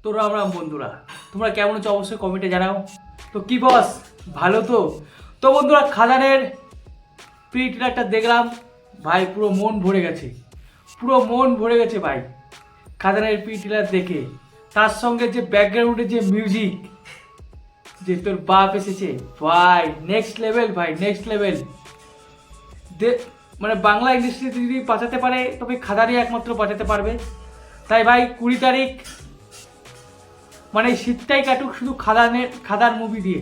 তো রাম রাম বন্ধুরা, তোমরা কেমন আছো অবশ্যই কমেন্টে জানাও। তো কি বস, ভালো তো? তো বন্ধুরা, খাদানের প্রি ট্রেলারটা দেখলাম ভাই, পুরো মন ভরে গেছে, পুরো মন ভরে গেছে ভাই খাদানের প্রি ট্রেলার দেখে। তার সঙ্গে যে ব্যাকগ্রাউন্ডে যে মিউজিক, যে তোর বাপ এসেছে, ভাই নেক্সট লেভেল, ভাই নেক্সট লেভেল। মানে বাংলা ইন্ডাস্ট্রিতে যদি বাঁচাতে পারে তবে খাদারই একমাত্র বাঁচাতে পারবে। তাই ভাই 20 তারিখ মানে শীতটাই কাটুক শুধু খাদার মুভি দিয়ে,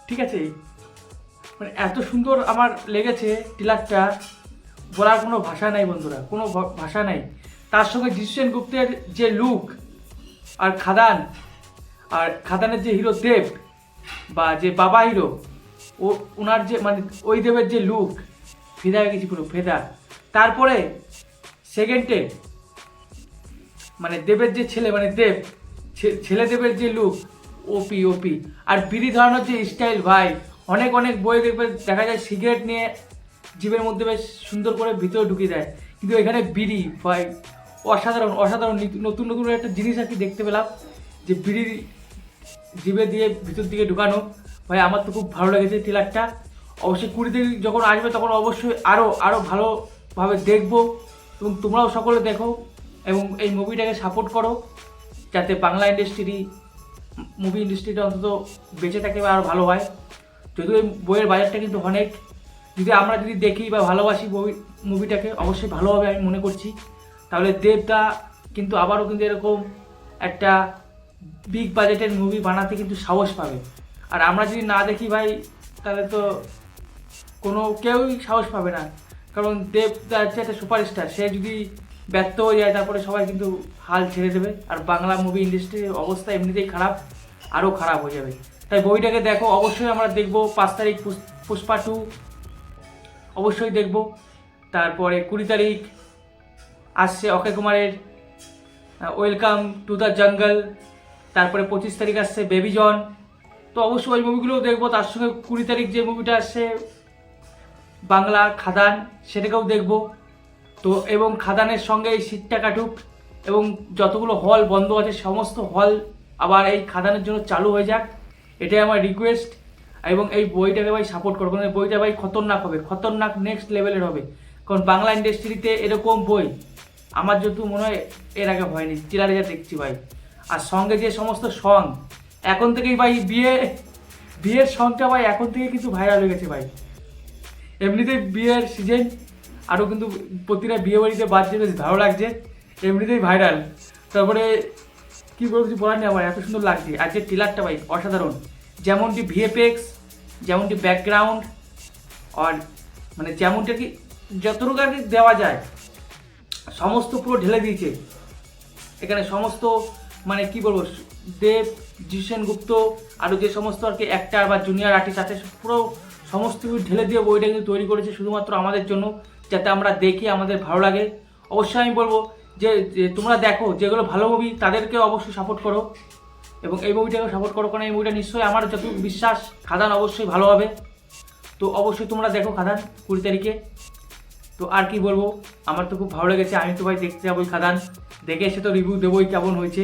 ঠিক আছে? মানে এত সুন্দর আমার লেগেছে ট্রেলারটা, বলার কোনো ভাষা নাই বন্ধুরা, কোনো ভাষা নাই। তার সঙ্গে জিৎ সেনগুপ্তের যে লুক আর খাদানের যে হিরো দেব, বা যে বাবা হিরো, ওনার যে মানে ওই দেবের যে লুক, ফেদা হয়ে গেছি পুরো ফেদা। তারপরে সেকেন্ডে মানে দেবের যে ছেলে, মানে ছেলে দেবের যে লুক, ওপি ওপি। আর বিড়ি ধরানোর যে স্টাইল ভাই, অনেক অনেক বই দেখবে দেখা যায় সিগারেট নিয়ে জিভের মধ্যে বেশ সুন্দর করে ভিতরে ঢুকিয়ে দেয়, কিন্তু এখানে বিড়ি ভাই অসাধারণ অসাধারণ নতুন নতুন একটা জিনিস আর কি দেখতে পেলাম, যে বিড়ি জিভে দিয়ে ভিতর দিকে ঢুকানো। ভাই আমার তো খুব ভালো লেগেছে ট্রেলারটা। অবশ্যই 20 তারিখ যখন আসবে তখন অবশ্যই আরও ভালোভাবে দেখবো, এবং তোমরাও সকলে দেখো এবং এই মুভিটাকে সাপোর্ট করো, যাতে বাংলা মুভি ইন্ডাস্ট্রিটা অন্তত বেঁচে থাকে বা আরও ভালো হয়। যদিও এই বইয়ের বাজারটা কিন্তু অনেক, আমরা যদি দেখি বা ভালোবাসি মুভিটাকে, অবশ্যই ভালো হবে আমি মনে করছি। তাহলে দেবদা কিন্তু আবারও কিন্তু এরকম একটা বিগ বাজেটের মুভি বানাতে কিন্তু সাহস পাবে। আর আমরা যদি না দেখি ভাই, তাহলে তো কেউই সাহস পাবে না, কারণ দেবদা হচ্ছে একটা সুপারস্টার। সে যদি ব্যর্থ হয়ে যায় তারপরে সবাই কিন্তু হাল ছেড়ে দেবে, আর বাংলা মুভি ইন্ডাস্ট্রির অবস্থা এমনিতেই খারাপ, আরও খারাপ হয়ে যাবে। তাই বইটাকে দেখো, অবশ্যই আমরা দেখবো 5 তারিখ পুষ্পা 2 অবশ্যই দেখব। তারপরে 20 তারিখ আসছে অক্ষয় কুমারের ওয়েলকাম টু দ্য জঙ্গল। তারপরে 25 তারিখ আসছে বেবি জন। তো অবশ্যই ওই মুভিগুলোও দেখবো। তার সঙ্গে 20 তারিখ যে মুভিটা আসছে বাংলা খাদান, সেটাকেও দেখবো। তো এবং খাদানের সঙ্গে এই শীতটা কাটুক, এবং যতগুলো হল বন্ধ আছে সমস্ত হল আবার এই খাদানের জন্য চালু হয়ে যাক, এটাই আমার রিকোয়েস্ট। এবং এই বইটাকে ভাই সাপোর্ট করো, কারণ এই বইটা ভাই খতরনাক হবে, খতরনাক নেক্সট লেভেলের হবে। কারণ বাংলা ইন্ডাস্ট্রিতে এরকম বই আমার যতটুকু মনে হয় এর আগে হয়নি, ট্রেলারে যা দেখছি ভাই। আর সঙ্গে যে সমস্ত সং এখন থেকেই ভাই, বিয়ের সংটা ভাই এখন থেকে কিন্তু ভাইরাল হয়ে গেছে ভাই। এমনিতেই বিয়ের সিজন, আরও কিন্তু প্রতিটা বিয়ে বাড়িতে বাজছে, বেশ ভালো লাগছে, এমনিতেই ভাইরাল। তারপরে কী বলবো, কিছু বলার নেই, আমার এত সুন্দর লাগছে। আর যে ট্রেলারটা ভাই অসাধারণ, যেমনটি ভিএফএক্স, যেমনটি ব্যাকগ্রাউন্ড, আর মানে যেমনটা কি যতটুকু আর কি দেওয়া যায় সমস্ত পুরো ঢেলে দিয়েছে এখানে। সমস্ত মানে কি বলবো, দেব, জিৎ সেনগুপ্ত, আরও যে সমস্ত আর কি অ্যাক্টার বা জুনিয়র আর্টিস্ট আছে, পুরো সমস্ত কিছু ঢেলে দিয়ে বইটা কিন্তু তৈরি করেছে শুধুমাত্র আমাদের জন্য, যাতে আমরা দেখি আমাদের ভালো লাগে। অবশ্যই আমি বলবো যে তোমরা দেখো, যেগুলো ভালো মুভি তাদেরকে অবশ্যই সাপোর্ট করো, এবং এই মুভিটাকেও সাপোর্ট করো, কারণ এই মুভিটা নিশ্চয়ই আমার যতটুকু বিশ্বাস খাদান অবশ্যই ভালো হবে। তো অবশ্যই তোমরা দেখো খাদান 20 তারিখে। তো আর কি বলবো, আমার তো খুব ভালো লেগেছে, আমি তো ভাই দেখতে যাবোই খাদান, দেখে এসে তো রিভিউ দেবোই কেমন হয়েছে।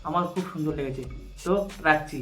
আমার খুব সুন্দর লেগেছে। তো রাখছি।